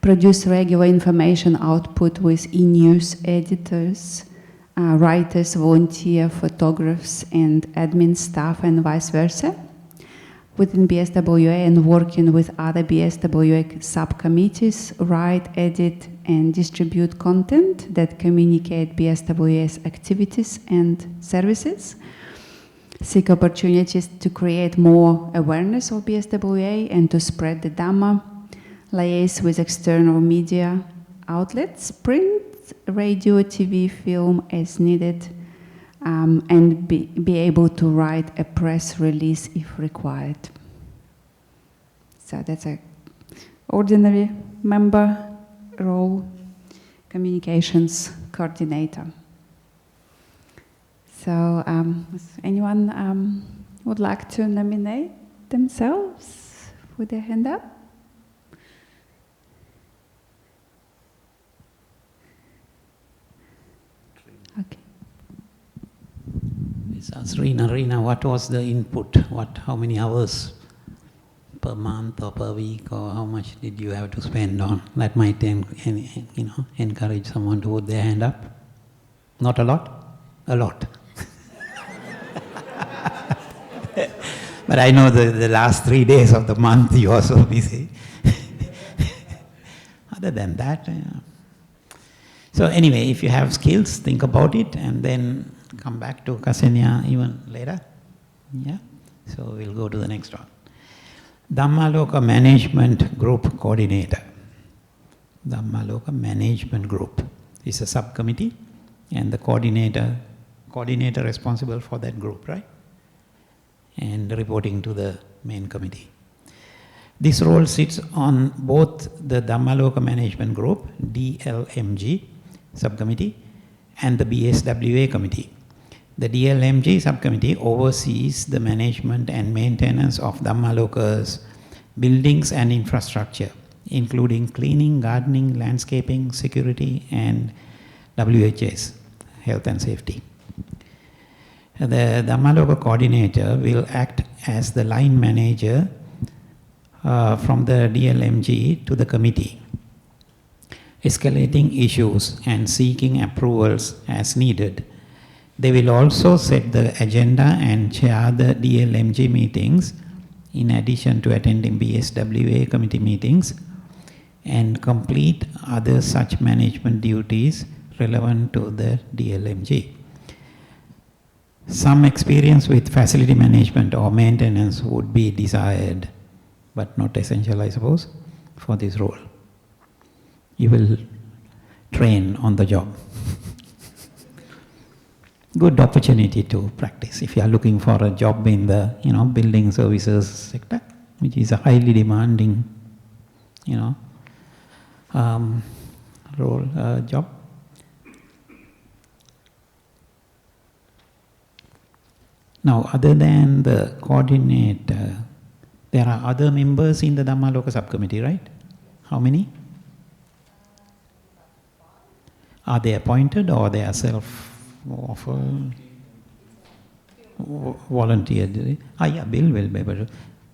produce regular information output with e-news editors, writers, volunteer photographers, and admin staff, and vice versa. Within BSWA and working with other BSWA subcommittees, write, edit, and distribute content that communicate BSWA's activities and services. Seek opportunities to create more awareness of BSWA and to spread the Dhamma. Liaise with external media outlets, print, radio, TV, film as needed, and be able to write a press release if required. So that's a ordinary member role, communications coordinator. So anyone would like to nominate themselves with their hand up? Okay. Rina, what was the input? How many hours per month or per week, or how much did you have to spend on? That might encourage someone to put their hand up. Not a lot? A lot. But I know the last 3 days of the month you are so busy. Other than that, So anyway, if you have skills, think about it and then come back to Ksenia even later. Yeah? So we'll go to the next one. Dhammaloka Management Group Coordinator. Dhammaloka Management Group is a subcommittee and the coordinator responsible for that group, right? And reporting to the main committee. This role sits on both the Dhammaloka Management Group, DLMG subcommittee, and the BSWA committee. The DLMG subcommittee oversees the management and maintenance of Dhammaloka's buildings and infrastructure, including cleaning, gardening, landscaping, security, and WHS, health and safety. The Dhammaloka coordinator will act as the line manager from the DLMG to the committee, escalating issues and seeking approvals as needed. They will also set the agenda and chair the DLMG meetings, in addition to attending BSWA committee meetings, and complete other such management duties relevant to the DLMG. Some experience with facility management or maintenance would be desired, but not essential, I suppose, for this role. You will train on the job. Good opportunity to practice if you are looking for a job in the building services sector, which is a highly demanding job. Now, other than the coordinator, there are other members in the Dhammaloka subcommittee, right? How many? Are they appointed or they are self-offered? Volunteered? Yeah, Bill will be able to.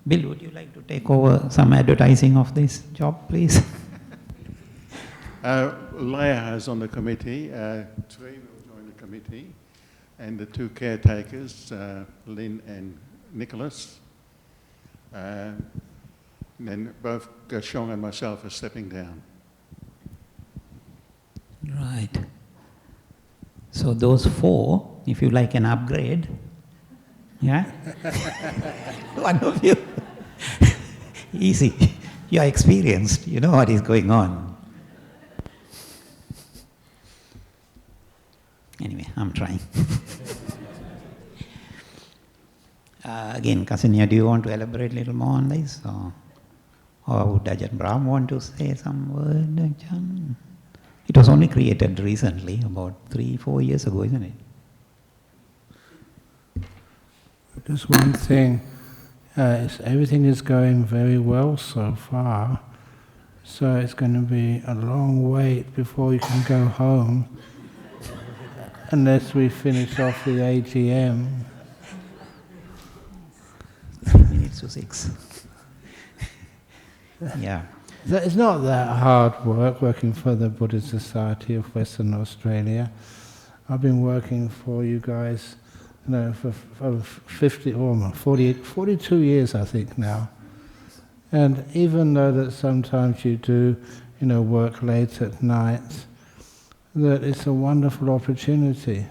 Bill, would you like to take over some advertising of this job, please? Leah is on the committee. Tree will join the committee. And the two caretakers, Lynn and Nicholas. Then both Gershon and myself are stepping down. Right. So those four, if you like an upgrade, yeah? One of you. Easy. You are experienced. You know what is going on. Anyway, I'm trying. Again, Ksenia, do you want to elaborate a little more on this? Or would Ajahn Brahm want to say some word, Ajahn? It was only created recently, about 3-4 years ago, isn't it? Just one thing, everything is going very well so far, so it's going to be a long wait before you can go home, unless we finish off the AGM. 10 minutes to 6. Yeah. It's not that hard work working for the Buddhist Society of Western Australia. I've been working for you guys, for 42 years, I think now. And even though that sometimes you do, work late at night, that it's a wonderful opportunity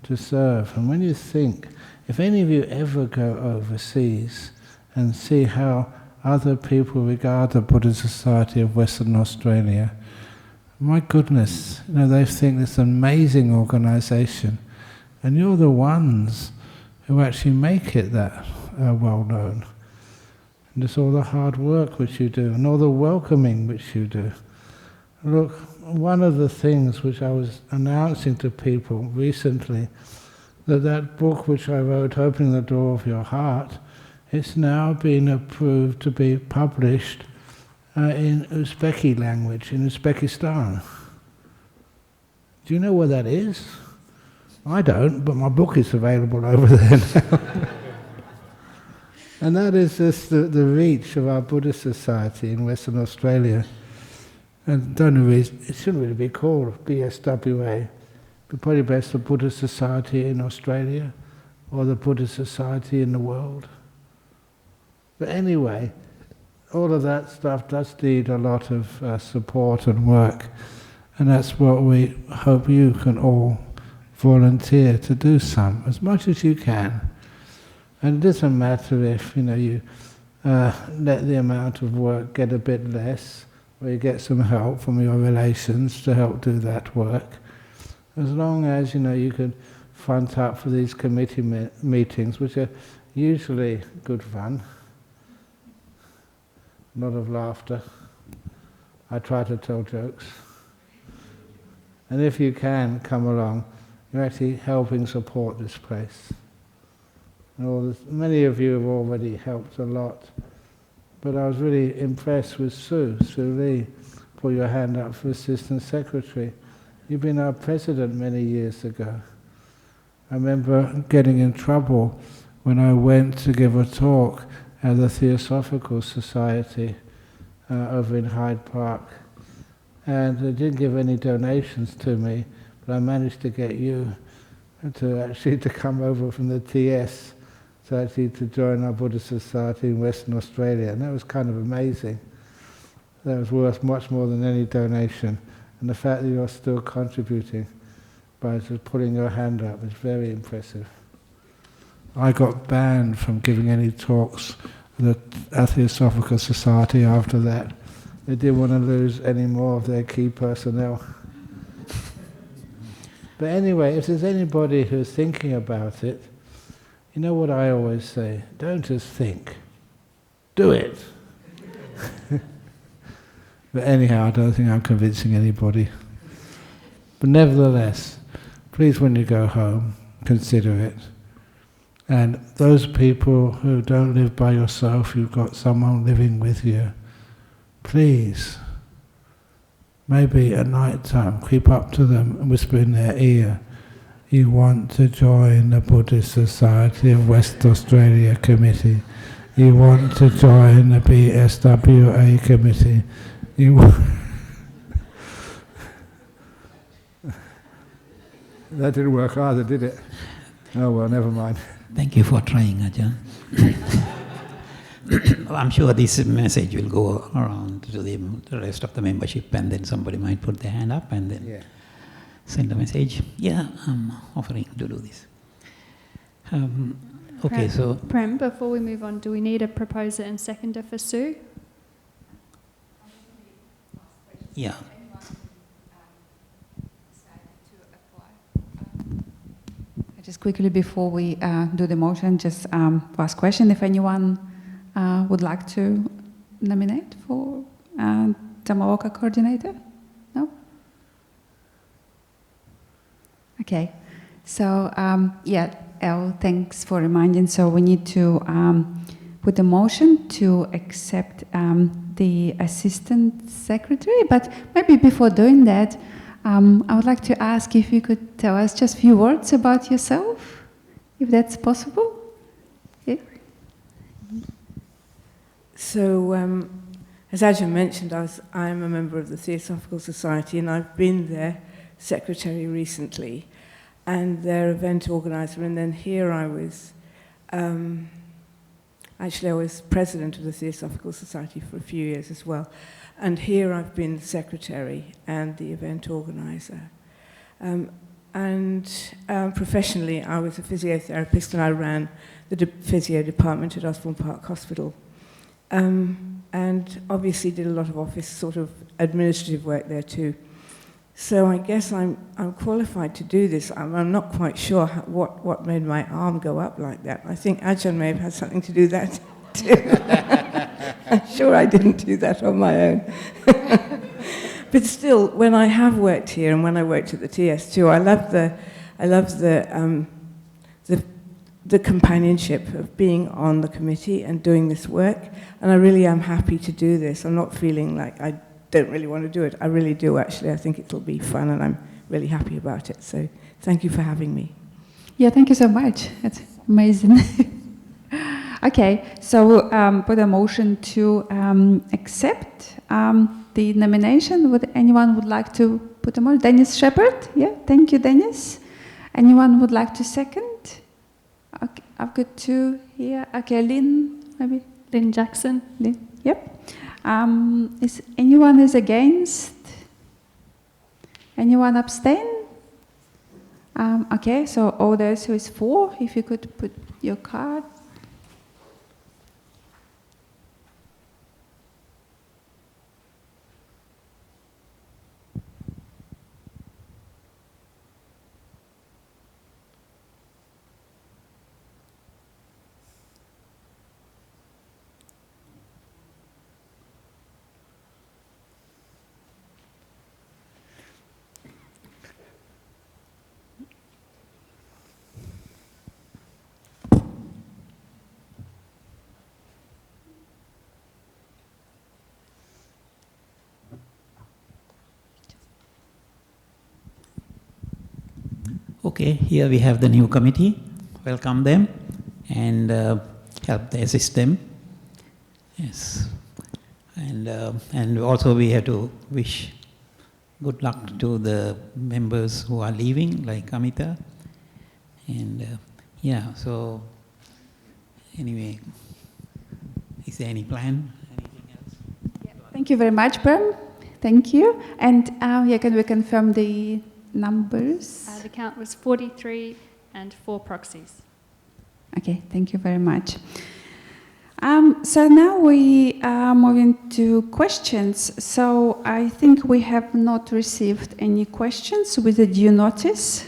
to serve. And when you think, if any of you ever go overseas and see how other people regard the Buddhist Society of Western Australia, My goodness, they think this amazing organisation, and you're the ones who actually make it that well known. And it's all the hard work which you do, and all the welcoming which you do. Look, one of the things which I was announcing to people recently, that book which I wrote, Opening the Door of Your Heart, it's now been approved to be published in Uzbeki language, in Uzbekistan. Do you know where that is? I don't, but my book is available over there now. And that is just the reach of our Buddhist Society in Western Australia. And don't know, it shouldn't really be called BSWA, but probably best the Buddhist Society in Australia or the Buddhist Society in the world. But anyway, all of that stuff does need a lot of support and work, and that's what we hope you can all volunteer to do some, as much as you can. And it doesn't matter if you let the amount of work get a bit less, or you get some help from your relations to help do that work. As long as you can front up for these committee meetings, which are usually good fun, a lot of laughter. I try to tell jokes. And if you can come along, you're actually helping support this place. Many of you have already helped a lot, but I was really impressed with Sue Lee. Put your hand up for Assistant Secretary. You've been our president many years ago. I remember getting in trouble when I went to give a talk at the Theosophical Society over in Hyde Park, and they didn't give any donations to me, but I managed to get you to come over from the TS to join our Buddhist Society in Western Australia, and that was kind of amazing. That was worth much more than any donation, and the fact that you're still contributing by just putting your hand up is very impressive. I got banned from giving any talks at the Theosophical Society after that. They didn't want to lose any more of their key personnel. But anyway, if there's anybody who's thinking about it, you know what I always say, don't just think, do it. But anyhow, I don't think I'm convincing anybody. But nevertheless, please when you go home, consider it. And those people who don't live by yourself, you've got someone living with you, please, maybe at night time, creep up to them and whisper in their ear, you want to join the Buddhist Society of West Australia Committee. You want to join the BSWA Committee. That didn't work either, did it? Oh well, never mind. Thank you for trying, Ajahn. I'm sure this message will go around to the rest of the membership, and then somebody might put their hand up and then send a message. Yeah, I'm offering to do this. Okay, so... Prem, before we move on, do we need a proposer and seconder for Sue? Yeah. Just quickly before we do the motion, just last question, if anyone would like to nominate for Dhammaloka Coordinator? No? Okay. So, Elle, thanks for reminding. So we need to put a motion to accept the Assistant Secretary, but maybe before doing that, I would like to ask if you could tell us just a few words about yourself, if that's possible. Yeah. So, as Ajahn mentioned, I am a member of the Theosophical Society, and I've been their secretary recently, and their event organizer. And then here I was, actually I was president of the Theosophical Society for a few years as well. And here I've been the secretary and the event organizer. Professionally, I was a physiotherapist, and I ran the physio department at Osborne Park Hospital. And obviously did a lot of office sort of administrative work there too. So I guess I'm qualified to do this. I'm not quite sure what made my arm go up like that. I think Ajahn may have had something to do with that too. I'm sure I didn't do that on my own. But still, when I have worked here and when I worked at the TS2, I love the companionship of being on the committee and doing this work. And I really am happy to do this. I'm not feeling like I don't really want to do it. I really do, actually. I think it'll be fun, and I'm really happy about it. So thank you for having me. Yeah, thank you so much. That's amazing. Okay, so put a motion to accept the nomination. Would anyone would like to put a motion? Dennis Shepherd? Yeah, thank you, Dennis. Anyone would like to second? Okay, I've got two here. Okay, Lynn, maybe? Lynn Jackson. Lynn, yep. Is anyone is against? Anyone abstain? Okay, so all those who is for, if you could put your card. Okay, here we have the new committee. Welcome them and help assist them. Yes, and also we have to wish good luck to the members who are leaving, like Amita. And yeah, so anyway, is there any plan? Anything else? Yeah. Thank you very much, Prem. Thank you. And yeah, can we confirm the numbers? The count was 43 and 4 proxies. Okay, thank you very much. So now we are moving to questions. So I think we have not received any questions with a due notice.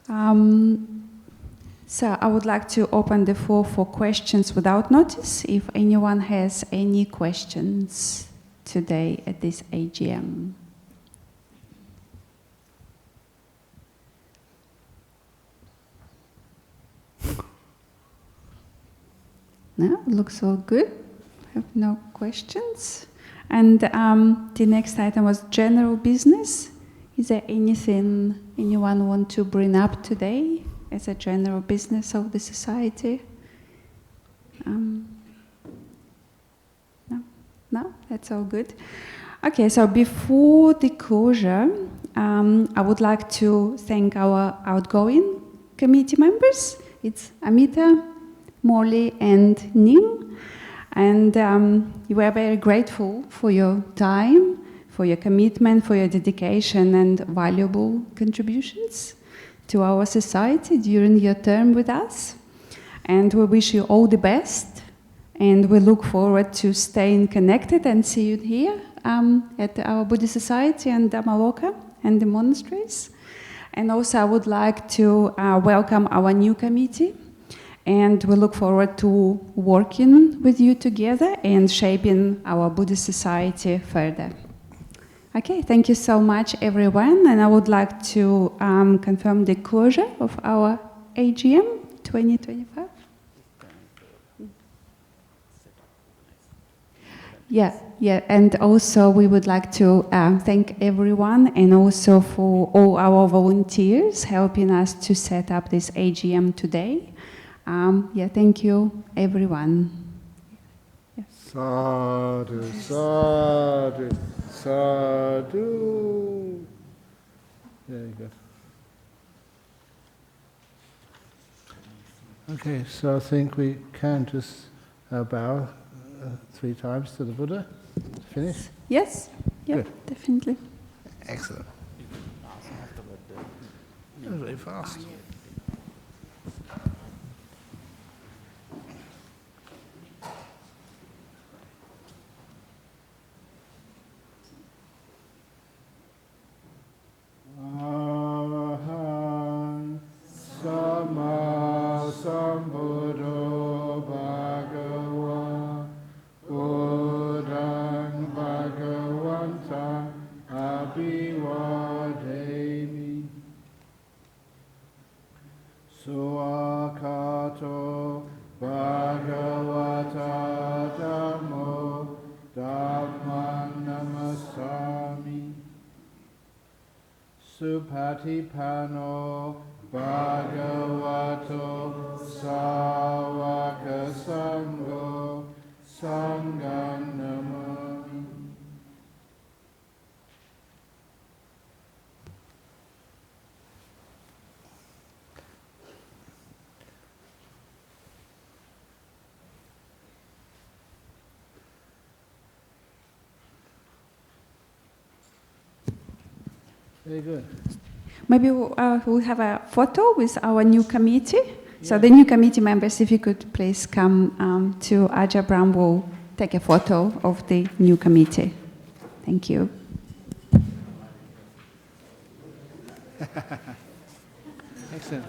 So I would like to open the floor for questions without notice, if anyone has any questions today at this AGM. No, looks all good. Have no questions. And the next item was general business. Is there anything anyone want to bring up today as a general business of the society? No, that's all good. Okay, so before the closure, I would like to thank our outgoing committee members. It's Amita, Morley and Nim, and we are very grateful for your time, for your commitment, for your dedication and valuable contributions to our society during your term with us. And we wish you all the best, and we look forward to staying connected and see you here at our Buddhist Society and Dhammaloka and the monasteries. And also I would like to welcome our new committee. And we look forward to working with you together and shaping our Buddhist society further. Okay, thank you so much, everyone. And I would like to confirm the closure of our AGM 2025. Yeah, and also we would like to thank everyone and also for all our volunteers helping us to set up this AGM today. Yeah, thank you, everyone. Yeah. Sadhu, sadhu, sadhu. Very good. Okay, so I think we can just bow 3 times to the Buddha. Finish? Yes, yeah, Good. Definitely. Excellent. That was very fast. Suakato Bhagavata Dhammo Dhammam Namasami Supatipano Bhagavato Sāvaka Sangho Sangham Namami. Very good. Maybe we'll have a photo with our new committee. So the new committee members, if you could please come to Aja Brown, we'll take a photo of the new committee. Thank you. Excellent.